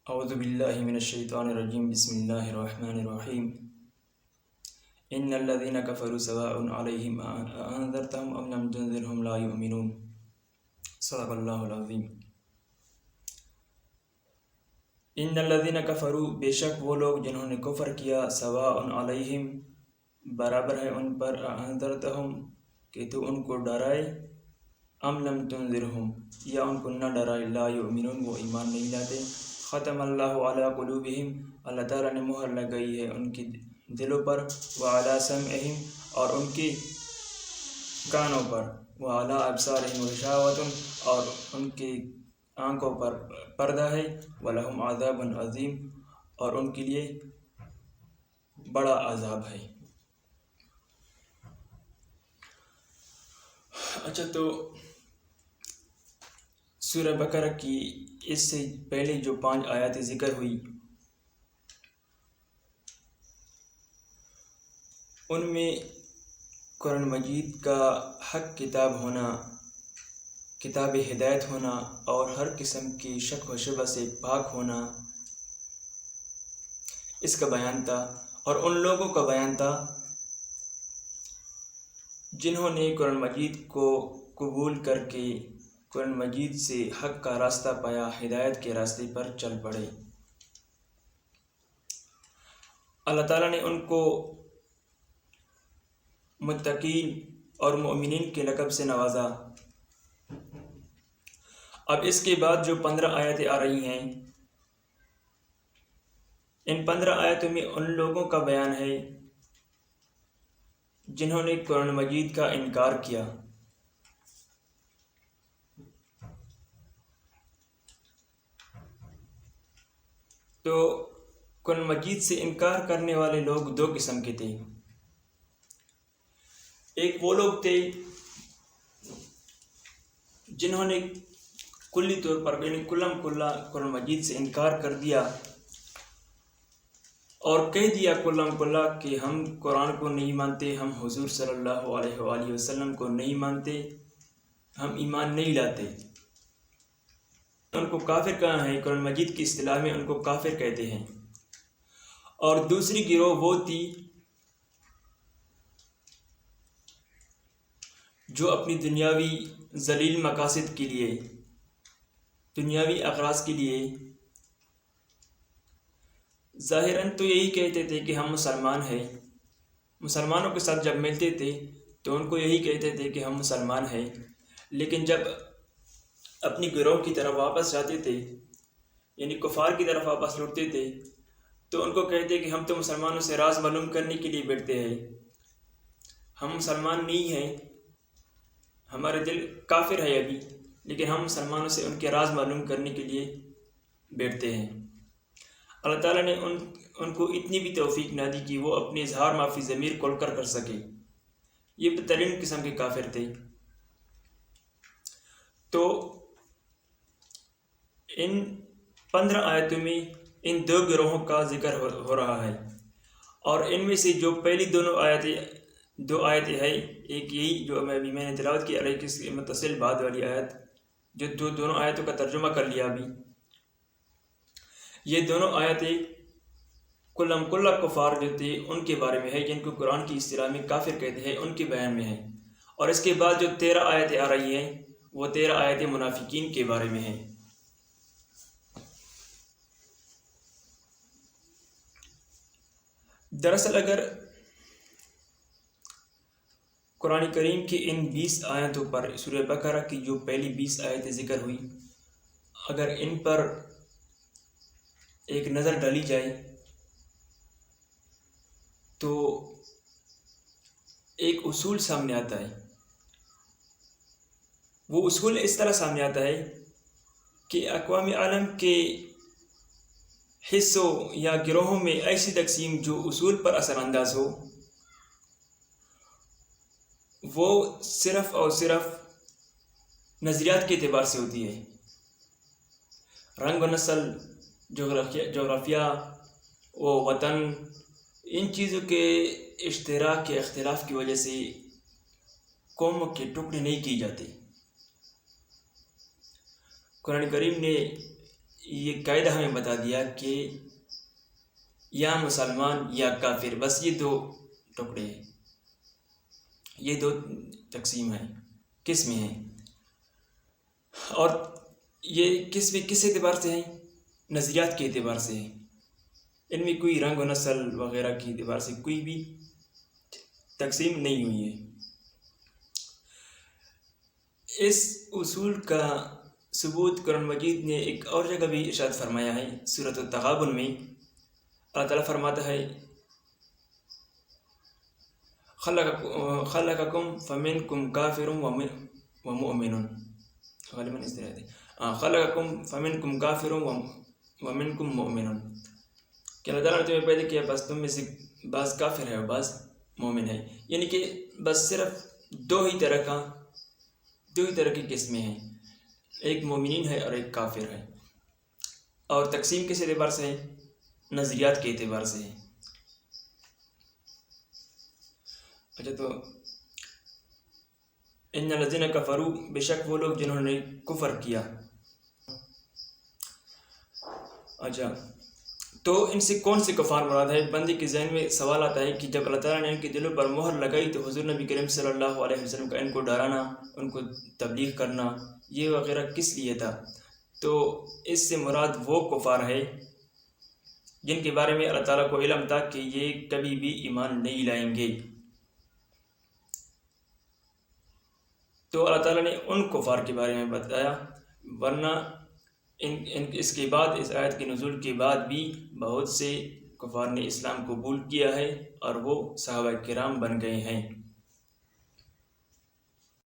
اعوذ باللہ من الشیطان الرجیم بسم اللہ الرحمن الرحیم ان الذين كفروا سواء عليهم انذرتهم ام لم تنذرهم لا يؤمنون صدق اللہ العظیم۔ ان الذين كفروا، بے شک وہ لوگ جنہوں نے کفر کیا، سواء علیہم، برابر ہے ان پر، انذرتهم، کہ تو ان کو ڈرائے، ام لم تنذرهم، یا ان کو نہ ڈرائے، لا یؤمنون، وہ ایمان نہیں لاتے۔ ختم اللہ علی قلوبہم، اللہ تعالیٰ نے مہر لگائی ہے ان کی دلوں پر، وعلی سمعہم، اور ان کی کانوں پر، وعلی ابصارہم غشاوۃ، اور ان کی آنکھوں پر پردہ ہے، ولہم عذاب عظیم، اور ان کے لیے بڑا عذاب ہے۔ اچھا، تو سورہ بقرہ کی اس سے پہلے جو 5 آیات ذکر ہوئی، ان میں قرآن مجید کا حق کتاب ہونا، کتاب ہدایت ہونا، اور ہر قسم کی شک و شبہ سے پاک ہونا، اس کا بیان تھا، اور ان لوگوں کا بیان تھا جنہوں نے قرآن مجید کو قبول کر کے قرآن مجید سے حق کا راستہ پایا، ہدایت کے راستے پر چل پڑے۔ اللہ تعالیٰ نے ان کو متقین اور مؤمنین کے لقب سے نوازا۔ اب اس کے بعد جو 15 آیتیں آ رہی ہیں، ان 15 آیتوں میں ان لوگوں کا بیان ہے جنہوں نے قرآن مجید کا انکار کیا۔ تو قرآن مجید سے انکار کرنے والے لوگ 2 قسم کے تھے۔ ایک وہ لوگ تھے جنہوں نے کلی طور پر، یعنی کلم کلا قرآن مجید سے انکار کر دیا اور کہہ دیا کلم کلا کہ ہم قرآن کو نہیں مانتے، ہم حضور صلی اللہ علیہ وآلہ وسلم کو نہیں مانتے، ہم ایمان نہیں لاتے۔ ان کو کافر کہا ہے، قرآن مجید کی اصطلاح میں ان کو کافر کہتے ہیں۔ اور دوسری گروہ وہ تھی جو اپنی دنیاوی ذلیل مقاصد کے لیے، دنیاوی اغراض کے لیے، ظاہراً تو یہی کہتے تھے کہ ہم مسلمان ہیں، مسلمانوں کے ساتھ جب ملتے تھے تو ان کو یہی کہتے تھے کہ ہم مسلمان ہیں، لیکن جب اپنی گروہ کی طرف واپس جاتے تھے، یعنی کفار کی طرف واپس لوٹتے تھے، تو ان کو کہتے کہ ہم تو مسلمانوں سے راز معلوم کرنے کے لیے بیٹھتے ہیں، ہم مسلمان نہیں ہیں، ہمارے دل کافر ہے ابھی، لیکن ہم مسلمانوں سے ان کے راز معلوم کرنے کے لیے بیٹھتے ہیں۔ اللہ تعالیٰ نے ان کو اتنی بھی توفیق نہ دی کہ وہ اپنے اظہار معافی ضمیر کھول کر سکے۔ یہ بدترین قسم کے کافر تھے۔ تو ان 15 آیتوں میں ان 2 گروہوں کا ذکر ہو رہا ہے، اور ان میں سے جو پہلی 2 آیتیں ہیں، ایک یہی جو میں نے تلاوت کی، علیہ کی متصل بعد والی آیت، جو دونوں آیتوں کا ترجمہ کر لیا ابھی، یہ دونوں آیتیں کلم کلا کفار جو تھے ان کے بارے میں ہے، جن کو قرآن کی اصطلاح میں کافر کہتے ہیں، ان کے بیان میں ہے۔ اور اس کے بعد جو 13 آیتیں آ رہی ہیں، وہ 13 آیتیں منافقین کے بارے میں ہیں۔ دراصل اگر قرآن کریم کی ان 20 آیتوں پر، سورہ بقرہ کی جو پہلی 20 آیتیں ذکر ہوئی، اگر ان پر ایک نظر ڈالی جائے تو ایک اصول سامنے آتا ہے۔ وہ اصول اس طرح سامنے آتا ہے کہ اقوام عالم کے حصوں یا گروہوں میں ایسی تقسیم جو اصول پر اثر انداز ہو، وہ صرف اور صرف نظریات کے اعتبار سے ہوتی ہے۔ رنگ و نسل، جغرافیہ و وطن، ان چیزوں کے اشتراک کے اختلاف کی وجہ سے قوموں کے ٹکڑے نہیں کیے جاتے۔ قرآن کریم نے یہ قاعدہ ہمیں بتا دیا کہ یا مسلمان یا کافر، بس یہ دو ٹکڑے ہیں، یہ دو تقسیم ہیں، قسمیں ہیں، اور یہ کس اعتبار سے ہیں؟ نظریات کے اعتبار سے ہیں، ان میں کوئی رنگ و نسل وغیرہ کے اعتبار سے کوئی بھی تقسیم نہیں ہوئی ہے۔ اس اصول کا ثبوت قرآن مجید نے ایک اور جگہ بھی ارشاد فرمایا ہے، سورۃ التغابن میں اللہ تعالیٰ فرماتا ہے خلقکم فمنکم کافر ومؤمن، غالباً اس طرح ہے، خلقکم فمنکم کافر ومنکم مؤمن، کہ اللہ تعالیٰ نے تمہیں پیدا کیا، بس تم میں سے بعض کافر ہے اور بعض مومن ہے، یعنی کہ بس صرف دو ہی طرح کی قسمیں ہیں، ایک مومنین ہے اور ایک کافر ہے، اور تقسیم کس اعتبار سے ہے؟ نظریات کے اعتبار سے ہے۔ اچھا، تو ان الذین کفروا، بے شک وہ لوگ جنہوں نے کفر کیا۔ اچھا، تو ان سے کون سے کفار مراد ہے؟ بندے کے ذہن میں سوال آتا ہے کہ جب اللہ تعالیٰ نے ان کے دلوں پر مہر لگائی تو حضور نبی کریم صلی اللہ علیہ وسلم کا ان کو ڈرانا، ان کو تبلیغ کرنا، یہ وغیرہ کس لیے تھا؟ تو اس سے مراد وہ کفار ہے جن کے بارے میں اللہ تعالیٰ کو علم تھا کہ یہ کبھی بھی ایمان نہیں لائیں گے، تو اللہ تعالیٰ نے ان کفار کے بارے میں بتایا، ورنہ اس کے بعد، اس آیت کے نزول کے بعد بھی بہت سے کفار نے اسلام قبول کیا ہے اور وہ صحابہ کرام بن گئے ہیں۔